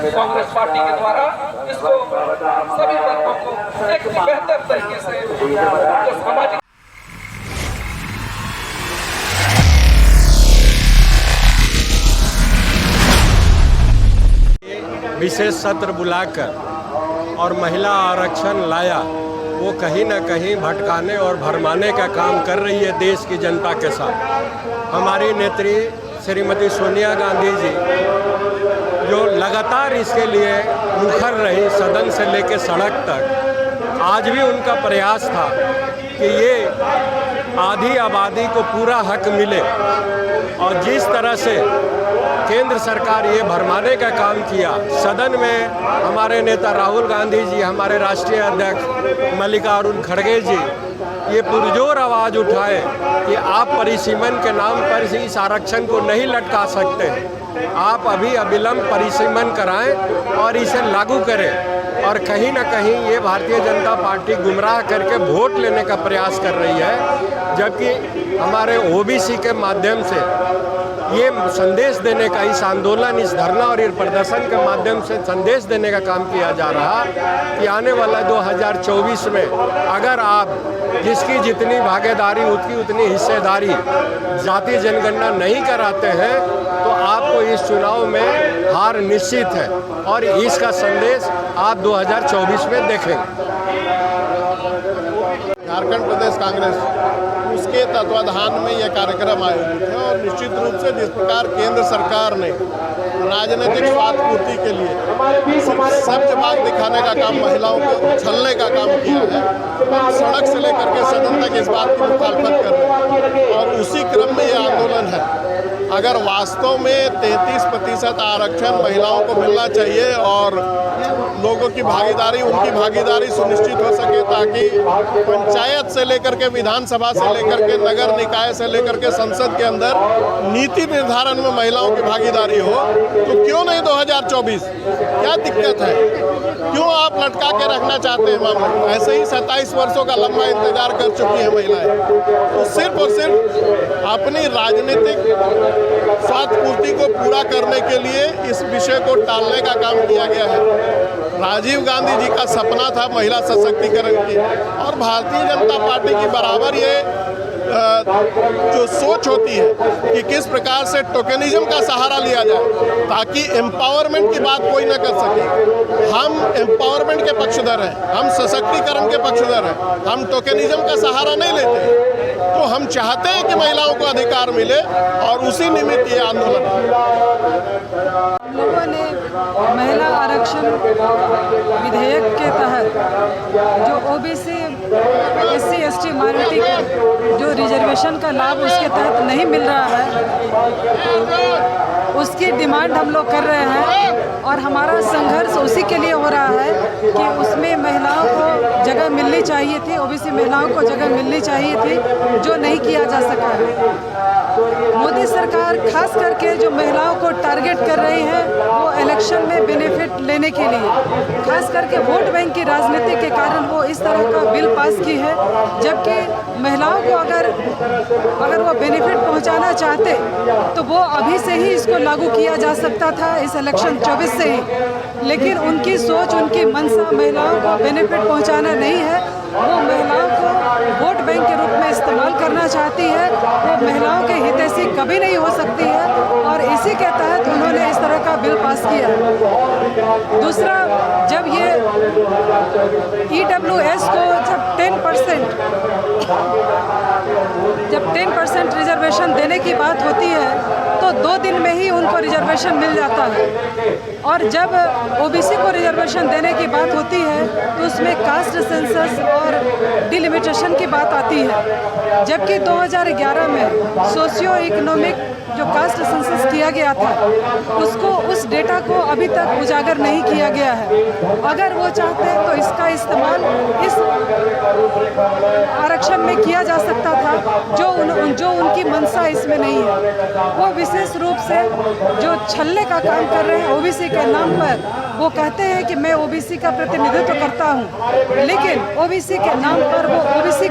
Congress party के द्वारा इसको सभी वर्गों को एक बेहतर तरीके से सामाजिक विशेष सत्र बुलाकर और महिला आरक्षण लाया, वो कहीं ना कहीं भटकाने और भरमाने का काम कर रही है देश की जनता के साथ। हमारी नेत्री श्रीमती सोनिया गांधी जी जो लगातार इसके लिए मुखर रही सदन से लेकर सड़क तक, आज भी उनका प्रयास था कि ये आधी आबादी को पूरा हक मिले। और जिस तरह से केंद्र सरकार ये भरमाने का काम किया, सदन में हमारे नेता राहुल गांधी जी, हमारे राष्ट्रीय अध्यक्ष मल्लिकार्जुन खड़गे जी ये पुरजोर आवाज़ उठाए कि आप परिसीमन के नाम पर इस आरक्षण को नहीं लटका सकते, आप अभी अविलंब परिसीमन कराएं और इसे लागू करें। और कहीं ना कहीं ये भारतीय जनता पार्टी गुमराह करके वोट लेने का प्रयास कर रही है, जबकि हमारे ओबीसी के माध्यम से ये संदेश देने का, इस आंदोलन, इस धरना और इस प्रदर्शन के माध्यम से संदेश देने का काम किया जा रहा कि आने वाला 2024 में अगर आप जिसकी जितनी भागीदारी उसकी उतनी हिस्सेदारी जातीय जनगणना नहीं कराते हैं तो आपको इस चुनाव में हार निश्चित है। और इसका संदेश आप 2024 में देखेंगे। झारखंड प्रदेश कांग्रेस उसके तत्वाधान में यह कार्यक्रम आयोजित है और निश्चित रूप से जिस प्रकार केंद्र सरकार ने राजनीतिक स्वार्थ पूर्ति के लिए सब्ज बाग दिखाने का काम, महिलाओं को छलने का काम किया है, सड़क से लेकर के सदन तक इस बात की मुखालफत कर रहे हैं। और उसी क्रम में यह आंदोलन है। अगर वास्तव में 33% आरक्षण महिलाओं को मिलना चाहिए और लोगों की भागीदारी, उनकी भागीदारी सुनिश्चित हो सके ताकि पंचायत से लेकर के विधानसभा से लेकर के नगर निकाय से लेकर के संसद के अंदर नीति निर्धारण में महिलाओं की भागीदारी हो, तो क्यों नहीं 2024? क्या दिक्कत है? क्यों आप लटका के रखना चाहते हैं मामला? ऐसे ही 27 वर्षों का लंबा इंतजार कर चुकी है महिलाएं। तो सिर्फ और सिर्फ अपनी राजनीतिक स्वार्थ पूर्ति को पूरा करने के लिए इस विषय को टालने का काम किया गया है। राजीव गांधी जी का सपना था महिला सशक्तिकरण की, और भारतीय जनता पार्टी की बराबर ये जो सोच होती है कि किस प्रकार से टोकनिज्म का सहारा लिया जाए ताकि एम्पावरमेंट की बात कोई न कर सके। हम एम्पावरमेंट के पक्षधर हैं, हम सशक्तिकरण के पक्षधर हैं, हम टोकनिज्म का सहारा नहीं लेते। तो हम चाहते हैं कि महिलाओं को अधिकार मिले और उसी निमित्त ये आंदोलन है। लोगों ने महिला आरक्षण विधेयक के तहत जो ओबीसी SC ST माइनॉरिटी को जो रिजर्वेशन का लाभ उसके तहत नहीं मिल रहा है, उसकी डिमांड हम लोग कर रहे हैं। और हमारा संघर्ष उसी के लिए हो रहा है कि उसमें महिलाओं को जगह मिलनी चाहिए थी, ओबीसी महिलाओं को जगह मिलनी चाहिए थी, जो नहीं किया जा सका है। मोदी सरकार खास करके जो महिलाओं को टारगेट कर रही है वो इलेक्शन में बेनिफिट लेने के लिए, खास करके वोट बैंक की राजनीति के कारण वो इस तरह का बिल पास की है। जबकि महिलाओं को अगर वो बेनिफिट पहुंचाना चाहते तो वो अभी से ही इसको लागू किया जा सकता था, इस इलेक्शन 24 से ही। लेकिन उनकी सोच, उनकी मंशा महिलाओं को बेनिफिट पहुंचाना नहीं है, वो महिलाओं को वोट बैंक के रूप में इस्तेमाल करना चाहती है। वो महिलाओं के हितैषी कभी नहीं हो सकती है और इसी के तहत उन्होंने इस तरह का बिल पास किया। दूसरा, जब ये EWS को जब 10% रिजर्वेशन देने की बात होती है तो 2 दिन में ही उनको रिजर्वेशन मिल जाता है, और जब ओबीसी को रिजर्वेशन देने की बात होती है तो उसमें कास्ट सेंसस और डिलिमिटेशन की बात आती है। जबकि 2011 में सोशियो इकोनॉमिक जो कास्ट सेंसस किया गया था उसको उस डेटा को अभी तक उजागर नहीं किया गया है। अगर वो चाहते हैं तो इसका इस्तेमाल इस आरक्षण में किया जा सकता था, जो उनकी मंशा इसमें नहीं है। वो विशेष रूप से जो छल्ले का काम कर रहे हैं ओबीसी के नाम पर, वो कहते हैं कि मैं ओबीसी का प्रतिनिधित्व करता हूं, लेकिन ओबीसी के नाम पर वो ओबीसी